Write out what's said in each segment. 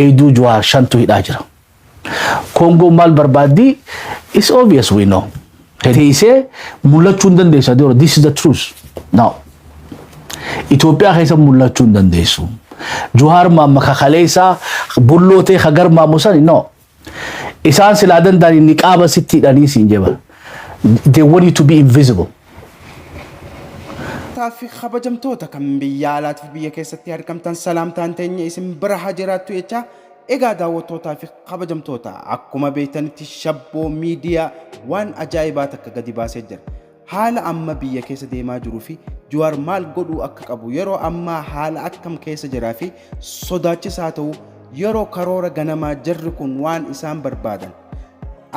eeduu Jawaar shantu hidhaa jira. Kongo maal barbaaddi? It's obvious we know. Teessee mul'achuu hin dandeessa. This is the truth. Now, Itoophiyaa keessa mul'achuu hin dandeessu. Jawaar maamma kakaleessa bullootee hagar maamusan no. Isaan silaa danda'an niqaaba sitti hidhanii siin jeba. They want you to be invisible. Taafii kabajamtoota kan biyya alaatti fi biyya keessatti argamtan salaamtaan teenya isin bira haa jiraattu jecha egaa daawwattootaa fi kabajamtoota akkuma beektanitti shabboo miidiyaa waan ajaa'ibaa takka gadi baasee jira. Haala amma biyya keessa deemaa jiruu fi Jawaar maal godhuu akka qabu yeroo ammaa haala akkam keessa jiraa fi sodaachisaa ta'u yeroo karoora ganamaa jarri kun waan isaan barbaadan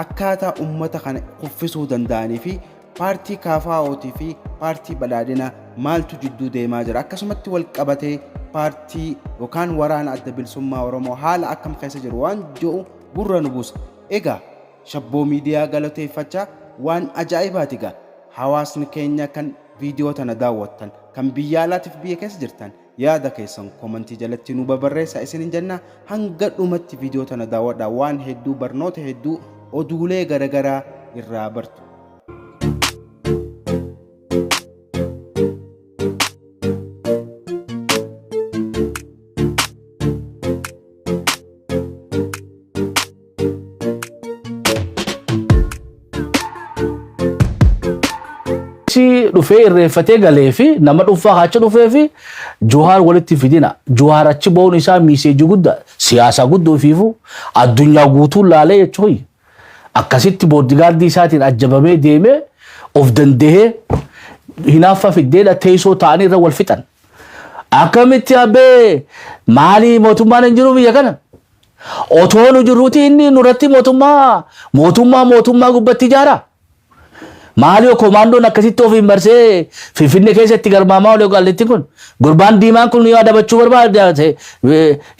akkaataa ummata kana kuffisuu danda'anii fi paartii KFO'tii fi paartii badhaadhinaa maaltu jidduu deemaa jira akkasumatti wal qabatee paartii yookaan waraana adda bilisummaa Oromoo haala akkam keessa jiru waan jiru gurra nu buusa. Egaa shabboo miidiyaa galateeffachaa waan ajaa'ibaati gaa hawaasni keenya kan viidiyoo tana daawwattan kan biyya alaatti fi biyya keessa jirtan yaada keessan komentii jalatti nu barreessaa isinin jenna hanga dhumatti viidiyoo tana daawwadhaa waan hedduu barnoota hedduu oduulee garagaraa irraa bartu. dhufee irreeffatee galee fi nama dhuunfaa hacha dhufee fi Jawaar walitti fidina. Jawaar achi ba'uun isaa miiseejii guddaa siyaasa guddoo fiifu addunyaa guutuu laalee jechuun akkasitti booddigaardii isaatiin ajjabamee deemee of dandahee hinaafa fiddeedha teessoo ta'anii irra wal fixan. Akkamitti abbee maalii mootummaan hin jiru biyya kana? Otoo nu jirruuti inni nurratti mootummaa gubbatti ijaara. Maaliyo komandoon akkasitti of hin barsee Finfinnee keessatti garmaamaa olee galleetti kun gurbaan diimaan kun yoo adabachuu barbaade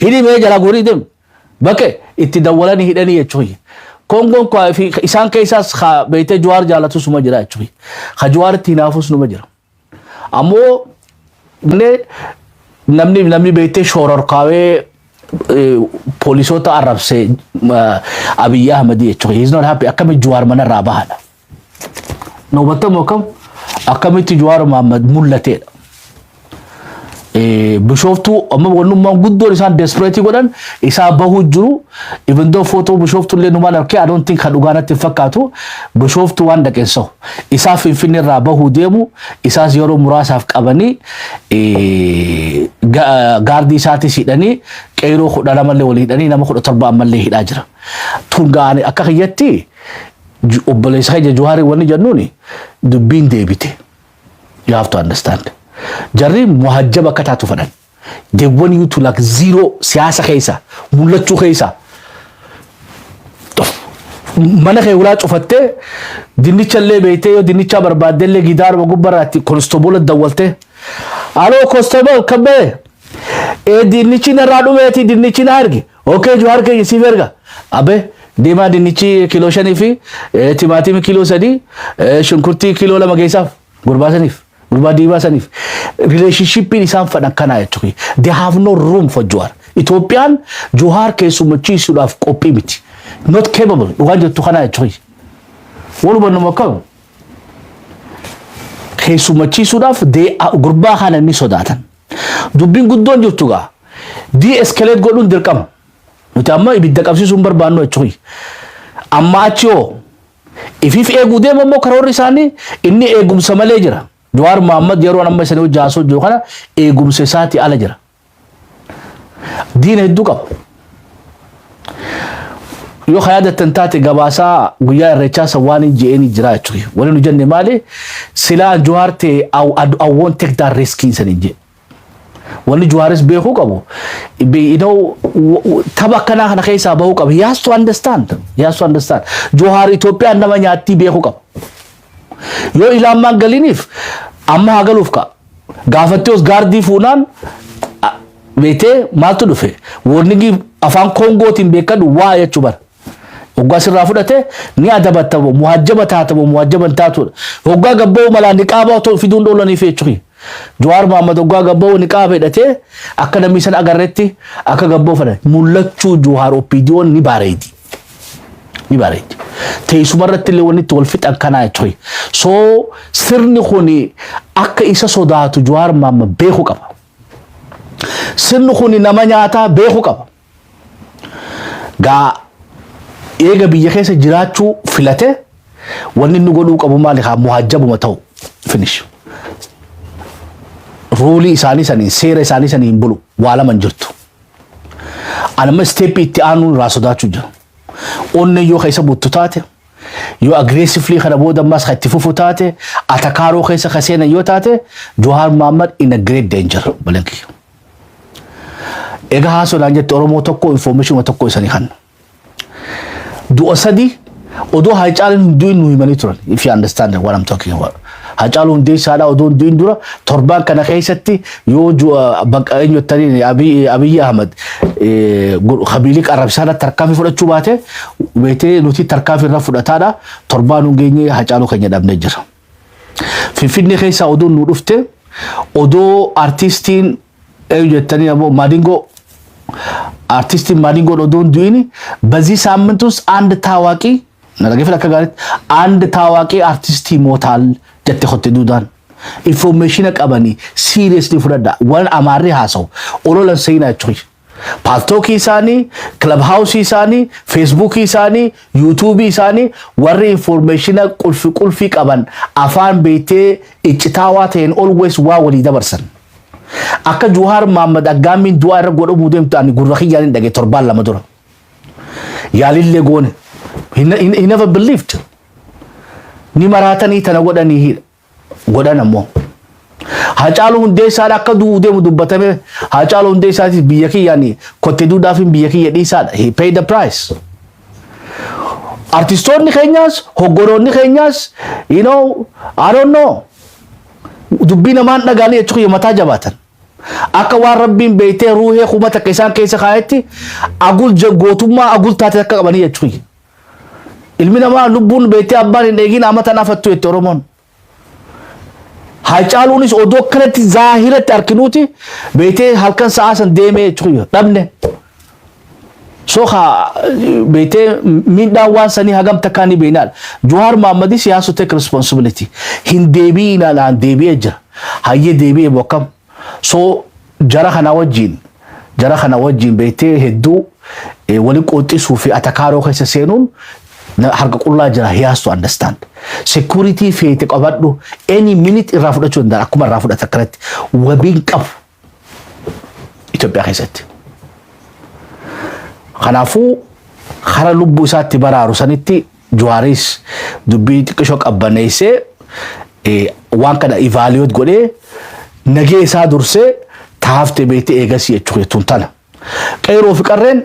hidhimee jala guurii deemu bakka itti dawwalanii hidhanii jechuudha. Kongoon isaan keessaas beeytee Jawaar jaalatu suma jira jechuudha. Jawaar itti hinaafus numa jira. Ammoo namni beeytee shororkaawee poolisoota arrabsee Abiy Ahmed jechuudha. He's not happy akkami Jawaar mana irraa bahadha. Noobatamoo kam akkamitti Jawaar Mohaammed mul'ateedha. Bishooftuu amma wannummaan guddoon isaan desperate godhan isaa bahuu jiru. Even though photo bishooftuu illee numaan arkee I don't think kan dhugaanatti fakkaatu bishooftuu waan dhaqeessa'u. Isaa Finfinnee irraa bahuu deemu isaas yeroo muraasaaf qabanii gaardii isaatis hidhanii qeeroo 12 illee wal hidhanii nama 17 ammallee hidhaa jira. Tun ga'anii akka kiyyatti obboleessa keenya Jawaar wanni jennuuni dubbiin deebite. You have to understand. Jarri muhajjaba akka taatu fedhan. They want you to like zero siyaasa keessa mul'achuu keessa. Mana kee ulaa cufattee dinnicha illee beeytee yoo dinnicha barbaadde illee gidaaruma gubbaraatti konstoobola dawwaltee aloo konstoobol kabbee dinnichi narraa dhumeeti dinnichi na arge okay Jawaar keenya siif erga abe deemaa dinnichi kiiloo 5 fi timaatimii kiiloo 3 shunkurtii kiiloo 2 geessaaf gurbaasaniif gurbaa diimaa saniif relationship isaan fadhan kana jechuudha. They have no room for Jawaar. Itoophiyaan Jawaar keessummachiisuudhaaf qophii miti. Not capable. Dhugaan jettu kana jechuudha. Walumaa nama kam keessummachiisuudhaaf gurbaa kana ni sodaatan. Dubbiin guddoon jirtu gaa de-escalate godhuun dirqama. Nuti amma ibidda qabsiisuun barbaannu jechuudha. Amma achoo ifiif eeguu deema immoo karoorri isaanii inni eegumsa malee jira. Jawaar Mohaammed yeroo amma isanii jaasoo jiru kana eegumsa isaati ala jira. Diina hedduu qaba. Yoo yaadatan taate gabaasaa guyyaa irreechaa waan je'een jira jechuudha. Waliin nu jenne maali silaa Jawaar ta'e I won't take that risk isaanii je. Wani Jawaaris beekuu qabu. Tapha kana kana keessaa bahuu qabu. He has to understand. He has to understand. Jawaar Itoophiyaan nama nyaatti beekuu qabu. Yoo ilaamaan galiniif amma hagaluuf ka gaafattee os gaardii fuunaan beetee maaltu dhufe warnigi afaan Kongootiin beekadu waa jechuu bara. Hoggaa sirraa fudhate ni adabattamo muhajjaba taatamo muhajjaban taatudha. Hoggaa gabboo malaa niqaabaa fiduun dhoolaniif jechuudha. Jawaar Mohaammed oggaa gabboo niqaaba hidhatee akka namni san agarreetti akka gabboo fedhan mul'achuu Jawaar OPDO'n ni bareedi. Ni bareedi. Teessuma irratti illee wanti wal fixan kanaa jechuudha. So sirni kuni akka isa sodaatu Jawaar Mohaammed beekuu qaba. Sirni kuni nama nyaataa beekuu qaba. Gaa eega biyya keessa jiraachuu filate wanni inni godhuu qabu maali haa muhajjabuma ta'u finish. Ruulii isaanii saniin seera isaanii saniin bulu waa lama jirtu. Anama steepii itti aanuun irraa sodaachuu jira. Onne yoo keessa buttu taate yoo aggressively kana booda ammas itti fufu taate atakaaroo keessa kaseena yoo taate Jawaar Mohaammed in a great danger balanki. Egaa haasodhaan jette Oromoo tokko information tokko isanii kan. Du'a sadi odoo Haacaaluun hunduun nu himanii turan if you understand what I'm talking about. Haacaaluun hundee isaadhaa odoo hunduun dura torbaan kana keessatti yoo bakka eenyottanii Abiy Ahmed qabiilii qarrabsaadhaa tarkaanfii fudhachuu baate beetee nuti tarkaanfii irra fudhataadha torbaan hungeenyee Haacaaluu keenya dhabnee jira. Finfinnee keessaa odoo nu dhufte odoo artistiin eenyottanii ammoo Maadingoo artistiin Maadingoo odoo hunduun በዚህ ሳምንት ውስጥ አንድ ታዋቂ ነገ ፍለካ ጋርት አንድ ታዋቂ አርቲስት ይሞታል ጀት ሆቴ ዱዳን ኢንፎርሜሽን ቀበኒ ሲሪየስሊ ፍረዳ ወን አማሪ ሃሰው ኦሎለን ሰይናችሁ ፓልቶክ ኢሳኒ ክለብ ሃውስ ኢሳኒ ፌስቡክ ኢሳኒ ዩቲዩብ ኢሳኒ ወሪ ኢንፎርሜሽን ቁልፊ ቀበን አፋን ቤቴ እጭታዋቴን ኦልዌይስ ዋወሊ ደበርሰን akka Jawaar Mohaammed aggaamiin du'a irra godhu buudeemtu ani gurra kiyyaan dhage torbaan lama dura yaalillee goone he never believed ni maraatanii tana godhan ammoo Haacaaluu hundee isaadha akka du'uu deemu dubbatame Haacaaluu hundee isaati biyya kiyyaan kotte duudhaaf biyya kiyya dhiisaadha he paid the price. Artistoonni keenyaas hoggoroonni keenyaas you know I don't know dubbii namaan dhagaalee jechuun mataa jabaatan. Akka waan Rabbiin beeytee ruuhee kumata keessaan keessa kaayetti agul gootummaa agul taate akka qabanii jechuun. Ilmi namaa lubbuun beeytee abbaan hin eegin amata naafattu jettee Oromoon. Haacaaluunis odoo kanatti zaahiratti arkinuuti beeytee halkan sa'aa san deemee jechuun dhabne. So beeytee miidhaan waan sanii hagam takkaanii beeynaadha. Jawaar Mohaammed siyaasu take responsibility. Hin deebii ilaalaan deebi'ee jira. Hayyee deebi'ee bokkam. So jara kana wajjin beeytee hedduu wali qooxxisuu fi atakaaroo keessa seenuun harka qullaa jira he has to understand. Security feete qabadhu any minute irraa fudhachuu danda'a akkuma irraa fudhata akkanatti wabiin qabu Itoophiyaa keessatti. Kanaafuu hara lubbuu isaatti baraaru sanitti Jawaaris dubbii xiqqishoo qabbaneessee waan kana evaluate godhee nagee isaa dursee taafte beetee eegasii jechuudha tuntana. Qeeroo fi qarreen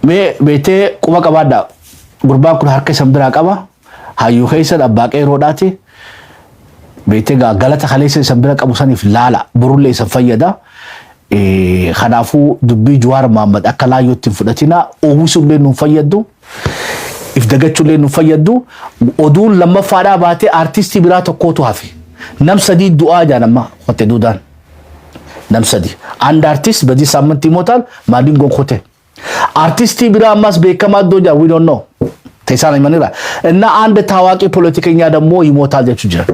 mee beetee quba qabaadha. Gurbaan kun harka isaan biraa qaba. Hayyuu keessa abbaa qeeroodhaati. Beetee galata kaleessa isaan bira qabu saniif laala burullee isaan fayyada. Kanaafuu dubbii Jawaar Mohaammed akka laayyootti fudhatina oowwisuullee nu fayyaddu. If dagachuullee nu fayyaddu. Oduun lammaffaadhaa baatee artistii biraa tokkootu hafe. Nam sadii du'aa jaanamma qote duudaan. Nam sadii. And artist በዚህ ሳምንት ይሞታል Maadingoon qote. Artistii biraa ammas beekamaa doja we don't know. ተይሳና ይመንራ እና አንድ ታዋቂ ፖለቲከኛ ደግሞ ይሞታል ጀቹ ጅራ.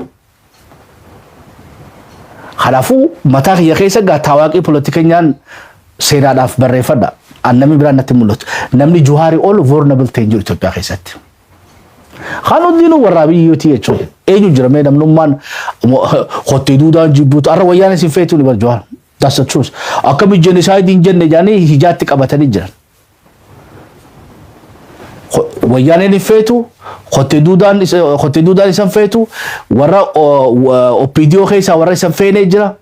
Kanaafuu mataa kiyya keessa gaa tawaaqii politikenyaan seenaadhaaf barreeffadha. Annami biraan natti mul'atu. Namni Jawaar ol vulnerable ta'e jiru Itoophiyaa keessatti. Khanuddin waraabiyyoti jechuudha. Eenyu jira mee namnummaan qottee duudaan jibbuutu arra wayyaanee sin feetu ni bar Jawaar. That's the truth. Akka bijjeen isaa idiin jenne jaanii hijaatti qabatanii jiran. Wayyaanee ni feetu qottee duudaan isan feetu warra OPDO keessa warra isan feenee jira.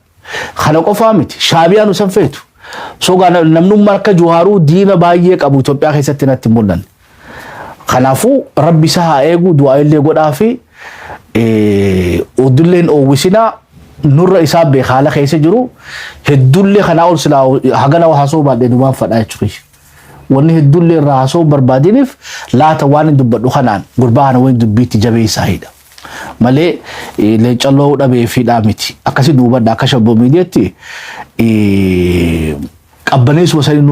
Kana qofaa miti shaabiyaan isan feetu. So namnummaan akka Jawaaruu diina baay'ee qabu Itoophiyaa keessatti natti mul'anne. Kanaafuu Rabbi isaa haa eegu du'aa illee godhaa fi odulleen oowwisinaa nurra isaa beekaala keessa jiru heddullee kanaa ol silaa hagana haasoo baadhee dumaan fadhaa jechuudha. Wanni heddullee irraa haasoo barbaadiniif laata waan hin dubbadhu kanaan gurbaa kana waan dubbiitti jabeessaa hidha. malee leencalloo dhabee fi dhaamiti akkasi duubadha akka shabboo miidiyaatti qabbaneesuma sanii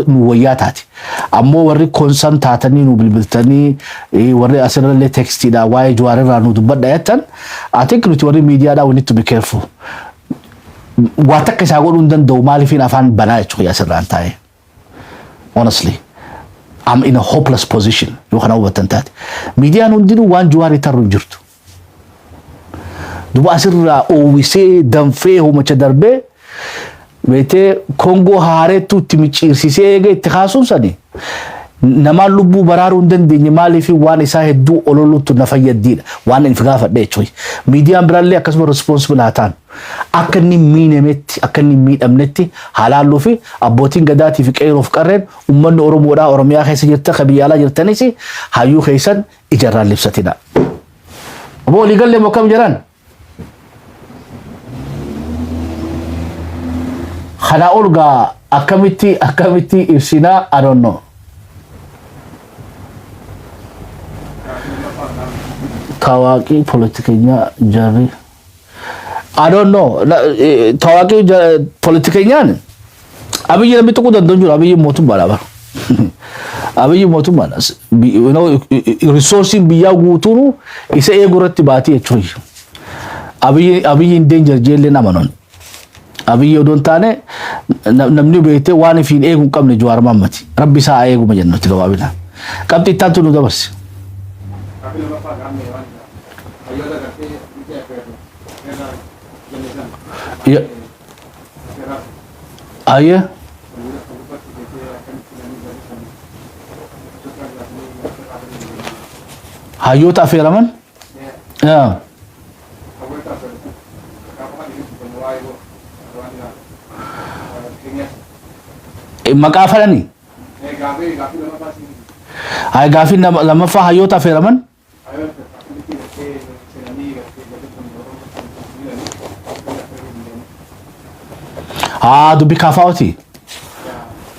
nu wayyaa taate ammoo warri koonsaan taatanii nu bilbiltanii warri asirrallee tekstiidha waa'ee Jawaarirraa nu dubbadha jettan I think nuti warri miidiyaadhaa we need to be careful waa takka isaa godhuu hin danda'u maaliifin afaan banaa jechuudha asirraan taa'e honestly I'm in a hopeless position yoo kana hubatan taate miidiyaan hundinuu waan Jawaarii tarru hin jirtu duba asirraa oowwisee danfee homacha darbee beete Kongo haareetu itti micciirsisee eega itti kaasuun sani namaan lubbuu baraaruu hin dandeenye maaliif waan isaa hedduu ololuutu na fayyaddiidha waan inni gaafadhe jechuudha miidiyaan biraallee akkasuma responsible haa ta'an akka inni miidhametti akka inni miidhamnetti haalaaluu fi abbootiin gadaatii fi qeeroof qarreen uummanni Oromoodhaa Oromiyaa keessa jirtan kan biyya alaa jirtanis hayyuu keessan ijarraan libsatina. Obbo Liigallee mokkam jiran Khana olga akkamiti ibsina I don't know. Tawaki politikanya jari I don't know. Tawaki politikanya Abiy namni tokko danda'u jira Abiy mootummaa dha Abiy mootummaa you know resourcing biyya guutuunu isa eegurratti baati jechuudha. Abiy in danger jeelle namanon. Abiy odon taane namni beete waan fiin eegun qabne Jawaar Mahammad rabbi isaa eeguma jannati gabaabina qabxi tantu nu dabarsi aye hayyota afeeraman maqaa fadhani hay gaafii lammaffaa hayyoota afeeraman dubbi kaafaawati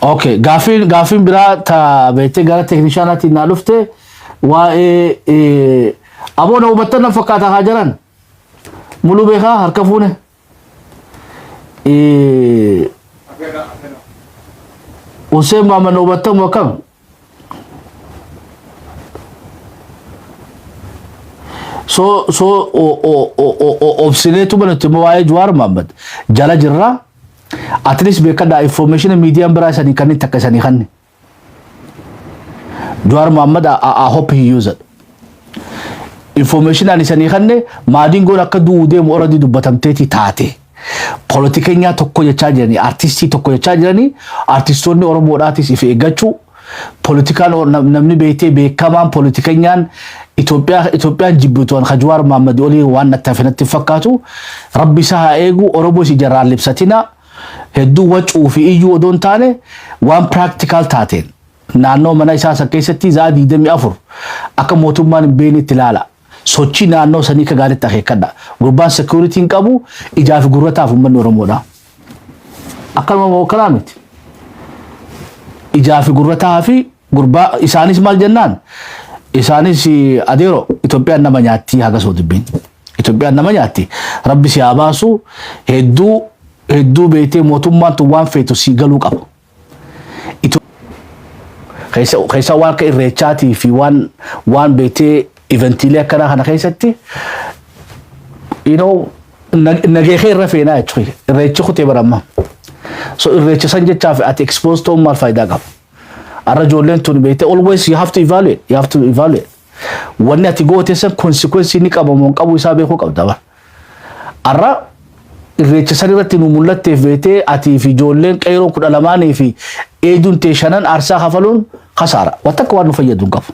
okay gaafiin biraa ta beete gara teknishaanaatti naa dhufte waa'ee aboona hubattan na fakkaata haa jiran muluu beekaa harka fuune Hussein Mohamed hubattan wakam so obsineetu banatti waa'ee Jawaar Mahammad jala jirra at least beekadha information media biraa isanii kan takka isanii kanne Jawaar Mahammad I hope he use it information ani isanii kanne maadiin goon akka duudee already dubbatamteeti taate politikenya tokko jechaa jiranii artistii tokko jechaa jiranii artistoonni Oromoodhaatis if eeggachuu politikaan namni beekee beekamaan politikenyaan Itoophiyaan jibbituun Jawaar Mahammad olii waan nattafenatti fakkaatu rabbi isaa eegu Oromoo si jarraan libsatina hedduu wacuu fi iyyuu odoon taane waan practical taateen naannoo mana isaa keessatti zaa 24 akka mootummaan hin beeknetti ilaala sochii naannoo sanii ka gaariitti akeekkadha gurbaan security hin qabu ijaa fi gurrataaf uummanni Oromoodha akkanuma kanaa miti ijaa fi gurrataa fi gurbaa isaanis maal jennaan isaanis adeero Itoophiyaan nama nyaatti haga soo dubbiin Itoophiyaan nama nyaatti rabbi si haa baasu hedduu beetee mootummaan tun waan feetu si galuu qaba keessa waan ka irreechaatii fi waan beetee eventiilee akkana kana keessatti you know nageekee irra feenaa jechuudha irreechi kutee baramma so irreecha san jechaaf ati exposed ta'uun maal faayidaa qaba arra ijoolleen tun beetee always you have to evaluate wanni ati goote san consequence ni qaba moo qabu isaa beekuu qabda bara arra irreecha san irratti nu mul'atteef beetee ati fi ijoolleen qeeroo 12 fi eeduun teeshanan aarsaa kafaluun khasaara watakka waan nu fayyadu qabu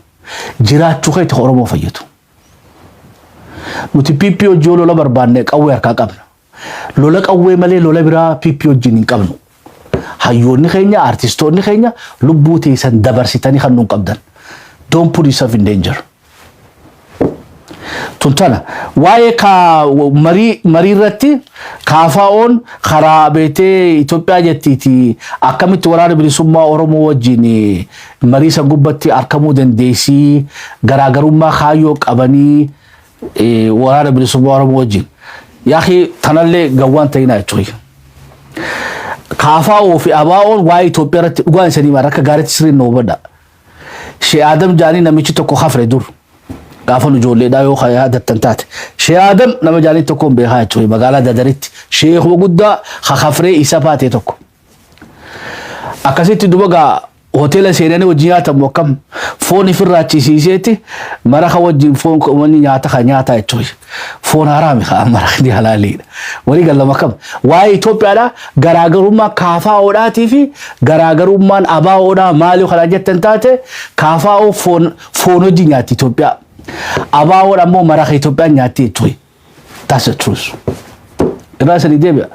jiraachuu keetti Oromoo fayyadu nuti PPO lola barbaanne qawwee harkaa qabna lola qawwee malee lola biraa PPO hin qabnu hayyoonni keenya artistoonni keenya lubbuu teessan dabarsitanii kan nuun qabdan don't put yourself in danger tuntana waa'ee ka marii irratti kaafaa'oon karaa beetee Itoophiyaa jettiiti akkamitti waraana bilisummaa Oromoo wajjin marii san gubbatti argamuu dandeessii garaagarummaa kaayyoo qabanii waraana bilisummaa Oromoo wajjin yaaqi tanallee gawwaan ta'inaa jechuudha. Kaafaa fi abaa'oon waa'ee Itoophiyaa irratti dhugaan isaanii maal akka gaariitti sirriin nuu badha. Shee Adam jaanii namichi tokko hafre dur gaafa nu ijoolleedhaa yoo yaadattan taate. Shee Adam nama jaanii tokkoon beekaa jechuudha magaalaa Dadaritti sheekuma guddaa hafree isa baate tokko. Akkasitti duba gaa hoteela seenanii wajjin nyaatamu akkam foon ifirraachisiiseeti maraqa wajjin foon wanni nyaata kan nyaataa jechuudha. Foon haraami kaan maraqni halaaliidha. Walii galama kam waa'ee Itoophiyaadhaa garaagarummaa kaafaa'oodhaatii fi garaagarummaan abaa'oodhaa maaliif kana jettan taate kaafaa'oo foon wajjin nyaatti Itoophiyaa. Abaa'oodha immoo maraqa Itoophiyaa nyaatti jechuudha. That's the truth. Irraa sanii deebi'a.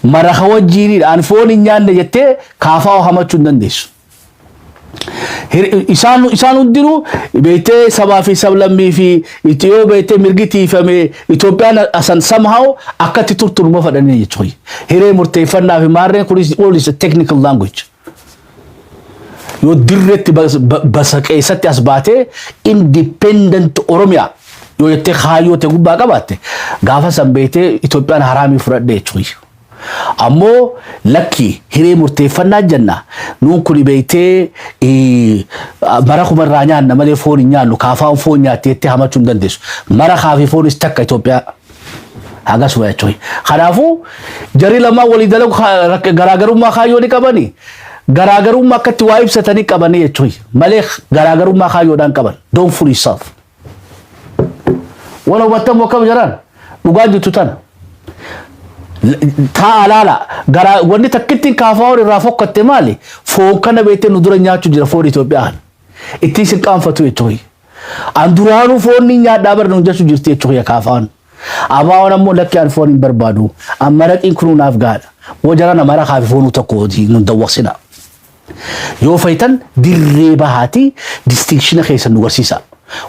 Maraqa wajjiniidha. Ani foon hin nyaanne jettee kaafaa'oo hamachuu hin dandeessu. Isaan hundinuu beektee sabaa fi sablammii fi Itiyoo beektee mirgi tiifame Itoophiyaan asan somehow akkatti turturuma fadhanii jechuudha. Hiree murteeffannaa fi maarreen kunis all is a technical language. Yoo dirreetti basaqeessatti as baatee independent Oromiyaa yoo jettee kaayyoo ta'e gubbaa qabaatte gaafa san beektee Itoophiyaan haraamii fudhadhee jechuudha. Ammoo lakki hiree murteeffannaa jenna nuun kun beektee mara kuma irraa nyaanna malee foon hin nyaannu kaafaan foon nyaattee hamachuu hin dandeessu. Mara kaafi foonis takka Itoophiyaa hagas waa jechuudha. Kanaafuu jarri lamaan walii dalagu garaagarummaa kaayyoo ni qabani. Garaagarummaa akkatti waa ibsatanii qabanii jechuudha. Malee garaagarummaa kaayyoodhaan qaban. Don't fool yourself. Wala hubattamu akkam jaraan dhugaa jirtu tana. Taa alaala wanni takkittiin kaafaa'oon irraa fokkatte maali? Foon kana beektee nu dura nyaachuu jira foon Itoophiyaan. Ittiin sin qaanfatu jechuudha. An duraanuu foon ni nyaadhaa bara nu jechuu jirti jechuudha kaafaa'oon. Abaa'oon ammoo lakki an foon hin barbaadu. An maraqiin kunuu naaf gaadha. Wajarana mara kaafi foonuu tokko hojii nu dawwaqsina. Yoo faytan dirree bahaati distinction keessan nu garsiisa.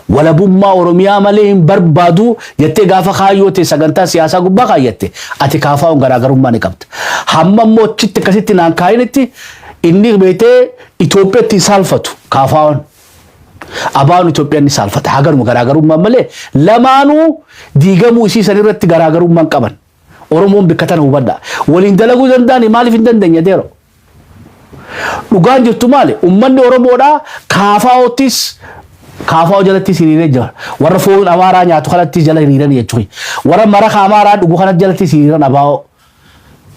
Walabummaa Oromiyaa malee hin barbaadu jettee gaafa kaayyoote sagantaa siyaasaa gubbaa kaayyette ati kaafaa'oon garaagarummaa ni qabda. Hamma immoo achitti akkasitti naan kaayinitti inni beektee Itoophiyaatti saalfatu kaafaa'oon. Abaa'oon Itoophiyaan ni saalfata hagaruma garaagarummaa malee lamaanuu diigamuu isii san irratti garaagarummaan qaban. Oromoon bikka tana hubadha. Waliin dalaguu danda'ani maaliif hin dandeenya deero? Dhugaan jirtu maali? Uummanni Oromoodhaa kaafaa'oottis kaafaa'oo jalatti hiriiree jira. Warra foon Amaaraa nyaatu kanatti jala hiriiran jechuudha. Warra maraqa Amaaraa dhugu kanatti jalatti hiriiran abaa'oo.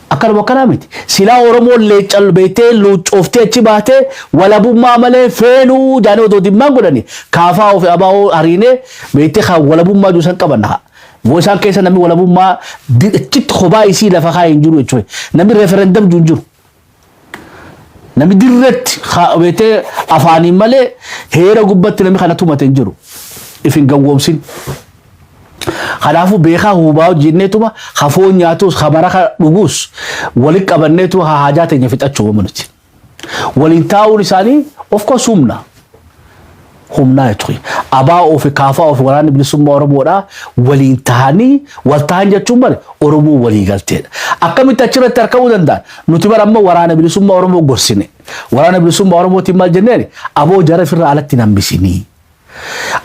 Akkanuma akkanaa miti. Silaa Oromoon leeccal beektee luuccooftee achi baatee walabummaa malee feenuu jaanii otoo dhimmaan godhani. Kaafaa'oo fi abaa'oo hariinee beektee walabummaa juusan qabanna. Isaan keessa namni walabummaa achitti kophaa isii lafa kaa'ee hin jiru jechuudha. Namni referendam hin jiru. Namni dirreetti beektee afaaniin malee heera gubbatti namni kana tumate hin jiru. If hin gawwoomsin. Kanaafuu beekaa hubaa hojjenneetuma hafoon nyaatus hamara dhugus waliin qabanneetuma haajaa teenya fixachuu manuti. Waliin taa'uun isaanii of course humnaa jechuudha. Abaa'oo fi kaafaa'oo fi waraanni bilisummaa Oromoodhaa waliin ta'anii wal ta'an jechuun malee Oromoo walii galteedha. Akkamitti achirratti argamuu danda'an? Nuti bara amma waraana bilisummaa Oromoo gorsine. Waraana bilisummaa Oromootiin maal jenneeni? Aboo jara firra alatti nambisinii.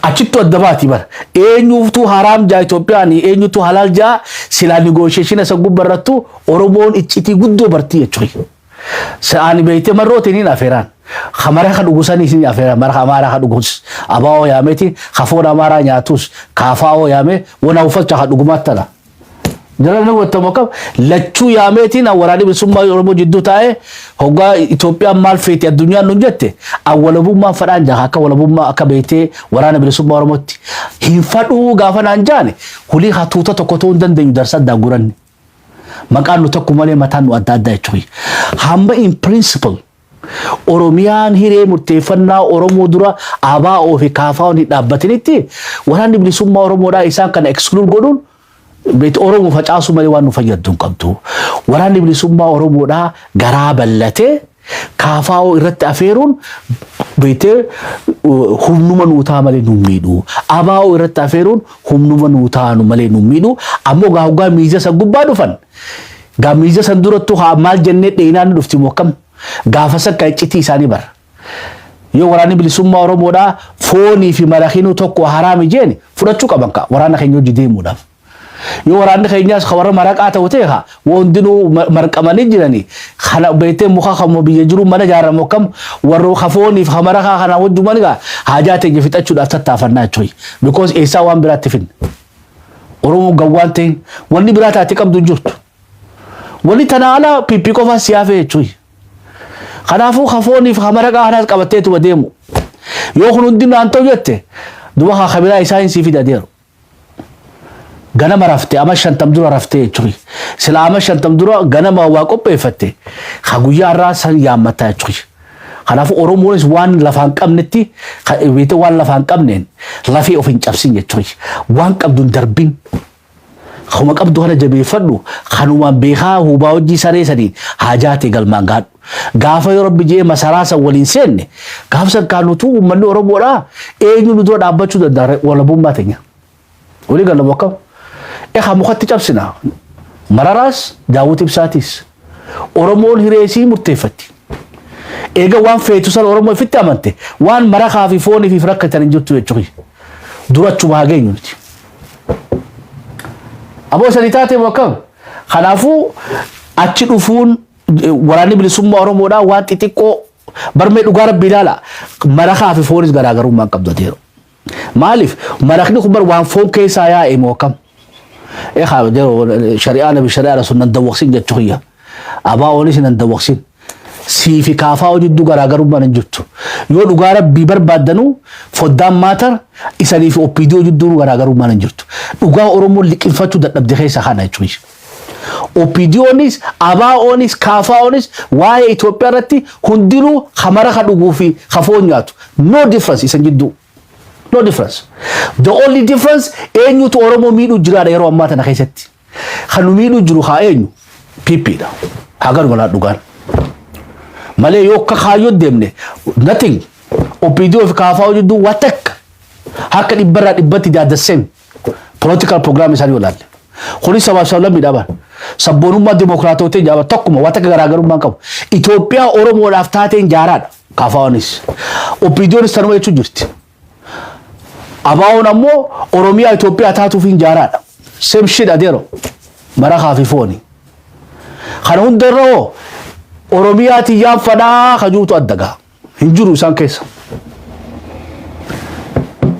Achittu adda baati bara. Eenyuutu haraam jaa Itoophiyaan eenyuutu halaal jaa silaa negotiation isa gubbarrattu Oromoon iccitii guddoo bartii jechuudha. Sa'aani beektee marrootiin hin afeeraan. Khamara kan ugusan isin afeera marha Amaaraa kan ugus abaa'oo yaameti khafoon Amaaraa nyaatus kaafaa'oo yaame wana uffacha kan dhugumattala. Jarana wattamu qab lachuu yaametiin waraana bilisummaa Oromoo jidduu taa'ee hoggaa Itoophiyaan maal feeti addunyaan nu jette awwalabummaa fadhaan jaa akka walabummaa akka beektee waraana bilisummaa Oromootti hin fadhuu gaafa naan jaane hulii hatuuta tokko ta'uu hin dandeenyu darsa daaguranni. Maqaan nu tokko malee mataan nu adda adda jechuudha. Hamba in principle Oromiyaan hiree murteeffannaa Oromoo dura abaa'oo fi kaafaa'oon hin dhaabbatinitti waraanni bilisummaa Oromoodhaa isaan kana exclude godhuun beet Oromoo facaasu malee waan nu fayyadu hin qabdu. Waraanni bilisummaa Oromoodhaa garaa bal'atee kaafaa'oo irratti afeeruun beetee humnuma nuutaa malee nu miidhu. Abaa'oo irratti afeeruun humnuma nuutaa malee nu miidhu. Ammoo hoggaa miiza san gubbaa dhufan. Gaa miiza san durattu maal jennee dheenaan dhufti mokkam. Gaafa sakka iccitii isaanii bara. yoo waraanni bilisummaa Oromoodhaa foonii fi marakiinuu tokko haraami jeeni fudhachuu qaban ka waraana keenya hojii deemuudhaaf. Yoo waraanni keenyaas warra maraqaa ta'u ta'e haa wondinuu marqamanii jiranii kana beetee muka kammoo biyya jiru mana jaaramu kam warra kafoonii fi marakaa kana wajjuman gaa haajaa ta'e fixachuudhaaf tattaafannaa jechuudha. Because eessaa waan biraatti finne. Oromoo gawwaan ta'in wanni biraa taate qabdu jirtu. Wanni tana ala pippii qofaa siyaafee jechuudha. Kanaafuu kafoonii fi marakaa kanaas qabatteetu deemu. Yoo kun hundi naan ta'u jette duba haa kabiraa isaa hin sii fidadeeru. Ganama rafte ama 50 dura rafte jechuudha. Sila ama 50 dura ganama waa qopheeffatte ha guyyaa irraa san yaammataa jechuudha. Kanaafuu Oromoonis waan lafaan qabnetti beete waan lafaan qabneen lafee of hin cabsin jechuudha. Waan qabduun darbin Khuma qabdu kana jabeeffadhu kanumaan beekaa hubaa hojii saree sadiin haajaate galmaan gaadhu. Gaafa yoo Rabbi jee masaraa san waliin seenne gaafa san kaanutu uummanni Oromoodhaa eenyu nu dura dhaabbachuu danda'a walabummaa teenya. Walii galamu akkam. Mukatti cabsina Mararaas Daawit Ibsaatis Oromoon hireesii murteeffatti. Eega waan feetu san Oromoo ifitti amante waan marakaa fi foonii fi rakkatan hin jirtu jechuudha. Durachuma haa geenyu nuti. Aboo sanii taate akkam. Kanaafuu achi dhufuun waraanni bilisummaa Oromoodhaa waan xixiqqoo barmee dhugaa Rabbii ilaala. Marakaa fi foonis garaagarummaa hin qabdu adeero. Maaliif marakni kun bar waan foon keessaa yaa'e moo akkam. Shari'aa nabi shari'aa rasul nan dawwaqsin jechuudha. Abaa oonis nan dawwaqsin. Siifi kaafaa jidduu garaagarummaan hin jirtu. Yoo dhugaa Rabbii barbaaddanuu foddaan maatar isanii fi OPDO jidduu garaagarummaan hin jirtu. Dhugaa Oromoon liqinfachuu dadhabde keessa kana jechuudha. OPDOnis ABO'nis KFO'nis waa'ee Itoophiyaa irratti hundinuu hamara ka dhuguu fi kafoon nyaatu. No difference isan jidduu. No difference. The only difference eenyutu Oromoo miidhuu jiraadha yeroo ammaa tana keessatti. Kan nu miidhuu jiru haa eenyu PPdha. Hagan wala dhugaan. Malee yoo kakaayyoo deemne nothing. OPDO fi KFO jidduu waa takka. Harka dhibbarraa dhibbatti the same political program isaanii walaalle. Kuni sabaa sablamii dhaban. Sabboonummaa dimokiraatootiin jaaba tokkuma waa takka garaagarummaan qabu. Itoophiyaa Oromoodhaaf taateen jaaraadha. KFO'nis. OPDO'nis tanuma jechuu jirti. ABO'n ammoo Oromiyaa Itoophiyaa taatuuf hin jaaraadha. Same shit adeero. Marakaa fi fooni. Kana hundarra Oromiyaa tiyyaan fadhaa kajuutu addagaa. Hin jiru isaan keessa.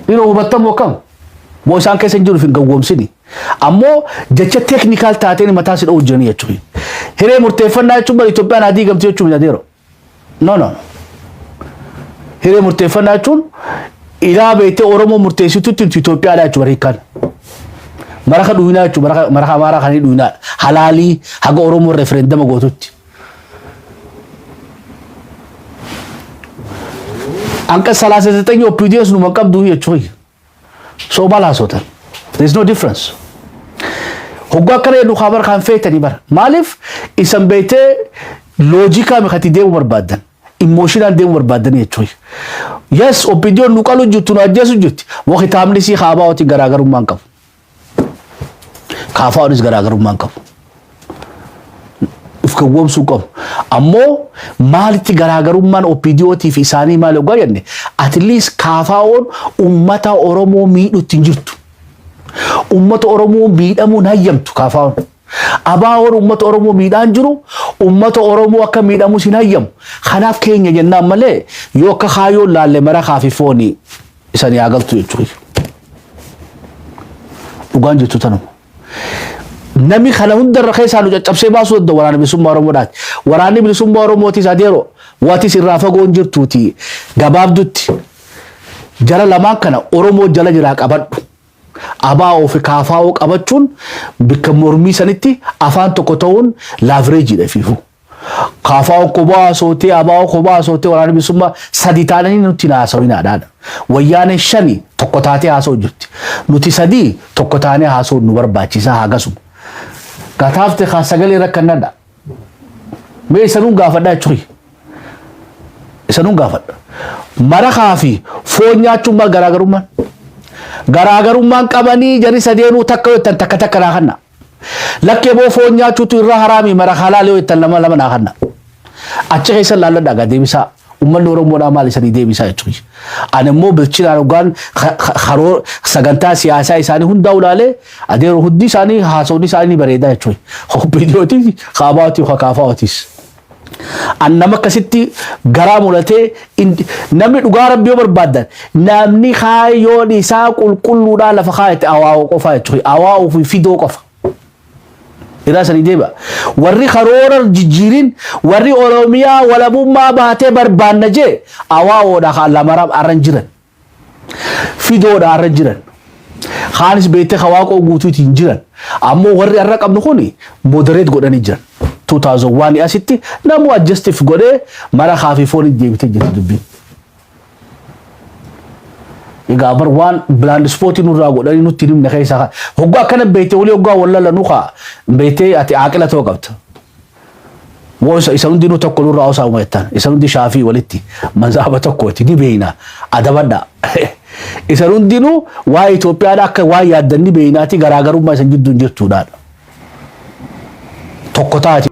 Dhino hubattamu akkam. Moo isaan keessa hin jiru hin gawwoomsini. Ammoo jecha technical taateen mataa si dha'u jiranii jechuudha. Hiree murteeffannaa jechuun bari Itoophiyaan adii gamtee jechuun adeero. No. Hiree murteeffannaa jechuun ilaa beete Oromoo murteessitutti Itoophiyaadhaa jechuudha bariikaan. Maraka dhuunaa jechuudha maraka amaaraa kan dhuunaa halaalii haga Oromoo referendama gootutti. Anka 39 OPDOs nu maqabdu jechuudha. So balaasotan. There is no difference. Hoggaa kana jedhu khabar kan feetanii bara. Maaliif isan beetee loojikaa mikati deemu barbaadan. Emotional deemu barbaadan jechuudha. Yes, OPDO nu qalu juttu nu ajjeesu jutti. Waqti taamni si ABO'ti garaagarummaan qabu. KFO'nis garaagarummaan qabu. Ufkawwamsuu qabu. Ammoo maalitti garaagarummaan OPDO'tii fi isaanii maali hoggaa jenne at least KFO'n uummata Oromoo miidhutti hin jirtu. Uummata Oromoo miidhamuun hayyamtu KFO'n. ABO'n uummata Oromoo miidhaan jiru uummata Oromoo akka miidhamus hin hayyamu. Kanaaf keenya jennaan malee yoo akka kaayyoon laalle marakaa fi foonii isanii agaltu jechuudha. Dhugaan jettu tanuma. Nami kana hundarra keessaa nu caccabsee baasuu danda'u waraana bilisummaa Oromoodhaati. Waraanni bilisummaa Oromootis adeero waatis irraa fagoon jirtuuti gabaabdutti jala lamaan kana Oromoo jala jiraa qabadhu. ABO fi KFO qabachuun bikka mormii sanitti afaan tokko ta'uun laavireejiidha fiifu. KFO kophaa sootee ABO kophaa sootee waraana bilisummaa sadi taananii nuti haasawinaadhaan. Wayyaanee shani tokko taatee haasa'u jirti. Nuti sadii tokko taanee haasa'u nu barbaachisaa hagasuma. Gataafte sagalee rakkannadha. Mee isanuun gaafadhaa jechuudha. Isanuun gaafadha. Marakaa fi foon nyaachuun maal garaagarummaan? Garaagarummaan qabanii jari sadeenuu takka yoo ittan takka naa kanna. Lakkee boo foon nyaachuutu irraa haraami marakaa laalee yoo ittan lama naa kanna. Achi keessa laalladhaa gaa deebisaa ummanni Oromoodhaa maal isanii deebisaa jechuudha. Ani immoo bilchinaan ogaan haroo sagantaa siyaasaa isaanii hundaa ulaalee adeeroo hundi isaanii haasawni isaanii bareedaa jechuudha. Hobbiidootii kaabaatii kakaafaawatiis. Annama akkasitti garaa mulatee namni dhugaa rabbii yoo barbaadan namni kaayyoon isaa qulqulluudhaan lafa kaayate awaa'oo qofaa jechuudha. Awaa'oo fi fidoo qofa. Ira sani deba warri kharoora jijjirin warri Oromiyaa walabummaa baatee barbaanna je awaa'oodha khala marab arranjiran fidoodha arranjiran khaanis beete khawaaqoo guutuuti jiran ammoo warri arra qabnu kuni moderate godhani jiran 2001 asitti namu adjustif godhe mara khafifoon deebite jirtu dubbi Igabar wan bland sporti nurra godani nutti nimne khaysa hogga kana beete wali hogga walla la nuqa beete ati aqila to qabta mo isa ndinu tokko nurra awsa umaytan isa ndi shafi walitti manzaba tokko ti beena adabada isa ndinu wa Ethiopia da akka wa yadanni beenati garaagarumma isa jiddun jirtu da tokko taati